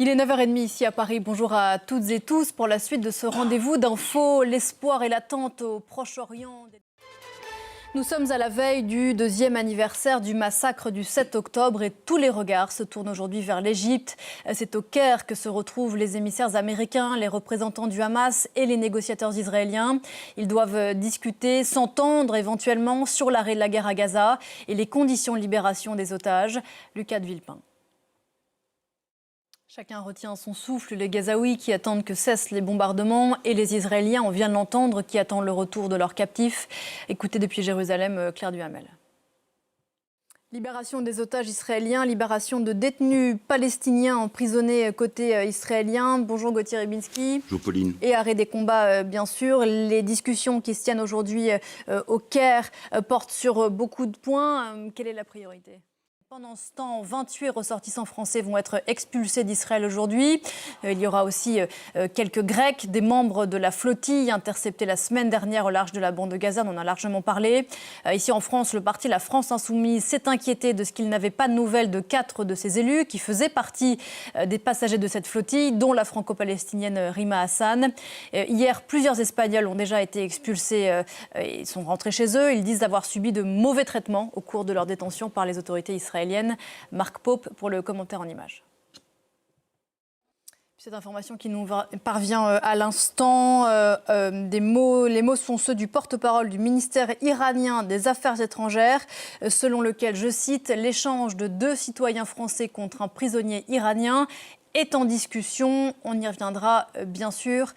Il est 9h30 ici à Paris. Bonjour à toutes et tous pour la suite de ce rendez-vous d'infos, l'espoir et l'attente au Proche-Orient. Nous sommes à la veille du 2e anniversaire du massacre du 7 octobre et tous les regards se tournent aujourd'hui vers l'Égypte. C'est au Caire que se retrouvent les émissaires américains, les représentants du Hamas et les négociateurs israéliens. Ils doivent discuter, s'entendre éventuellement sur l'arrêt de la guerre à Gaza et les conditions de libération des otages. Lucas de Villepin. Chacun retient son souffle, les Gazaouis qui attendent que cessent les bombardements et les Israéliens, on vient de l'entendre, qui attendent le retour de leurs captifs. Écoutez depuis Jérusalem, Claire Duhamel. Libération des otages israéliens, libération de détenus palestiniens emprisonnés côté israélien. Bonjour Gauthier Ribinski. Bonjour Pauline. Et arrêt des combats, bien sûr. Les discussions qui se tiennent aujourd'hui au Caire portent sur beaucoup de points. Quelle est la priorité ? Pendant ce temps, 28 ressortissants français vont être expulsés d'Israël aujourd'hui. Il y aura aussi quelques Grecs, des membres de la flottille interceptés la semaine dernière au large de la bande de Gaza. On en a largement parlé. Ici en France, le parti La France Insoumise s'est inquiété de ce qu'il n'avait pas de nouvelles de 4 de ses élus qui faisaient partie des passagers de cette flottille, dont la franco-palestinienne Rima Hassan. Hier, plusieurs Espagnols ont déjà été expulsés et sont rentrés chez eux. Ils disent avoir subi de mauvais traitements au cours de leur détention par les autorités israéliennes. Marc Pope pour le commentaire en images. Cette information qui nous parvient à l'instant, les mots sont ceux du porte-parole du ministère iranien des Affaires étrangères, selon lequel, je cite, l'échange de 2 citoyens français contre un prisonnier iranien est en discussion. On y reviendra bien sûr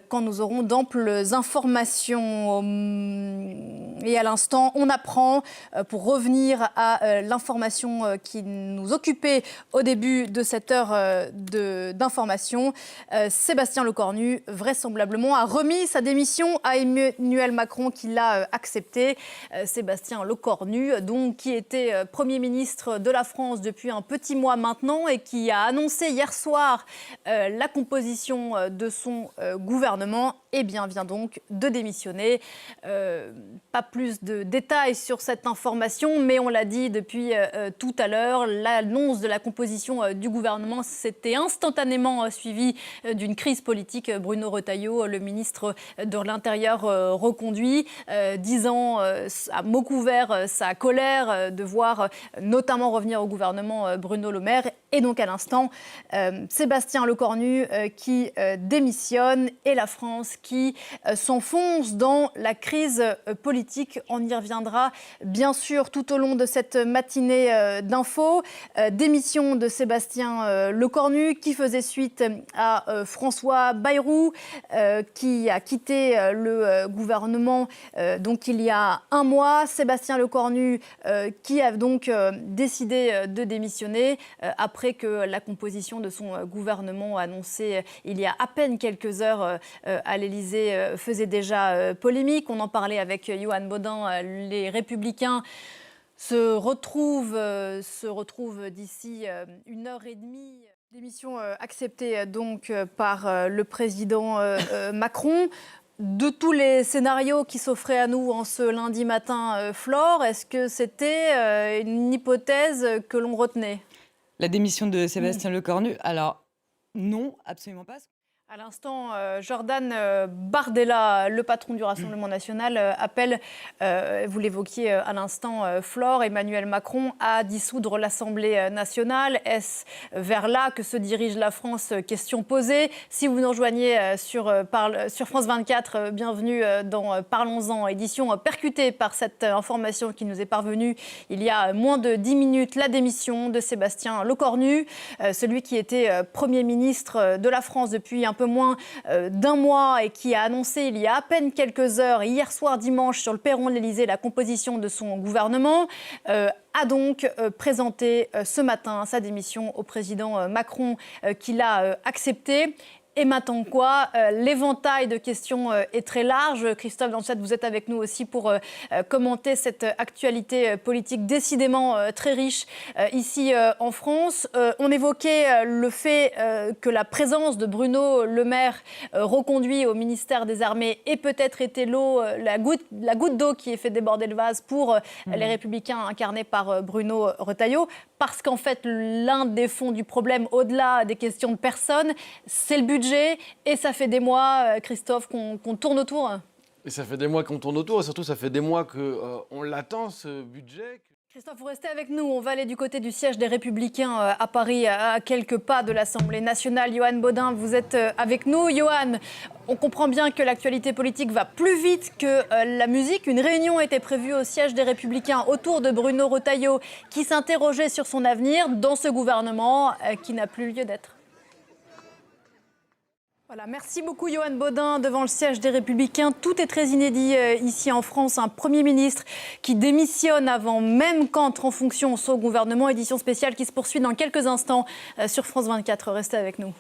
quand nous aurons d'amples informations. Et à l'instant, on apprend, pour revenir à l'information qui nous occupait au début de cette heure d'information, Sébastien Lecornu, vraisemblablement, a remis sa démission à Emmanuel Macron qui l'a accepté. Sébastien Lecornu, donc, qui était Premier ministre de la France depuis un petit mois maintenant et qui a annoncé hier soir la composition de son gouvernement, vient donc de démissionner. Pas plus de détails sur cette information, mais on l'a dit depuis tout à l'heure, l'annonce de la composition du gouvernement s'était instantanément suivie d'une crise politique. Bruno Retailleau, le ministre de l'Intérieur, reconduit, disant à mots couverts sa colère de voir notamment revenir au gouvernement Bruno Le Maire. Et donc à l'instant, Sébastien Lecornu qui démissionne et la France qui s'enfonce dans la crise politique. On y reviendra bien sûr tout au long de cette matinée d'infos. Démission de Sébastien Lecornu qui faisait suite à François Bayrou qui a quitté le gouvernement donc il y a un mois. Sébastien Lecornu qui a donc décidé de démissionner après que la composition de son gouvernement annoncée il y a à peine quelques heures à l'Élysée faisait déjà polémique. On en parlait avec Johan Baudin. Les Républicains se retrouvent d'ici 1h30. Démission acceptée donc par le président Macron. De tous les scénarios qui s'offraient à nous en ce lundi matin, Flore, est-ce que c'était une hypothèse que l'on retenait ? La démission de Sébastien Lecornu, alors non, absolument pas. À l'instant, Jordan Bardella, le patron du Rassemblement national, appelle, vous l'évoquiez à l'instant, Flore, Emmanuel Macron à dissoudre l'Assemblée nationale. Est-ce vers là que se dirige la France ? Question posée. Si vous nous rejoignez sur France 24, bienvenue dans Parlons-en, édition percutée par cette information qui nous est parvenue il y a moins de 10 minutes, la démission de Sébastien Lecornu, celui qui était Premier ministre de la France depuis un peu moins d'un mois et qui a annoncé il y a à peine quelques heures, hier soir dimanche, sur le perron de l'Élysée, la composition de son gouvernement, a donc présenté ce matin sa démission au président Macron qui l'a accepté. Et maintenant quoi ? L'éventail de questions est très large. Christophe Danchette, vous êtes avec nous aussi pour commenter cette actualité politique décidément très riche ici en France. On évoquait le fait que la présence de Bruno Le Maire reconduit au ministère des Armées ait peut-être été la goutte d'eau qui ait fait déborder le vase pour les Républicains incarnés par Bruno Retailleau. parce qu'en fait, l'un des fonds du problème, au-delà des questions de personnes, c'est le budget. Et ça fait des mois, Christophe, qu'on tourne autour. Et ça fait des mois qu'on tourne autour, et surtout, ça fait des mois qu'on l'attend, ce budget. Christophe, vous restez avec nous. On va aller du côté du siège des Républicains à Paris, à quelques pas de l'Assemblée nationale. Yohann Bodin, vous êtes avec nous. Yohann, on comprend bien que l'actualité politique va plus vite que la musique. Une réunion était prévue au siège des Républicains autour de Bruno Retailleau, qui s'interrogeait sur son avenir dans ce gouvernement qui n'a plus lieu d'être. Voilà, merci beaucoup Yohann Bodin devant le siège des Républicains. Tout est très inédit ici en France. Un Premier ministre qui démissionne avant même qu'entre en fonction son gouvernement. Édition spéciale qui se poursuit dans quelques instants sur France 24. Restez avec nous.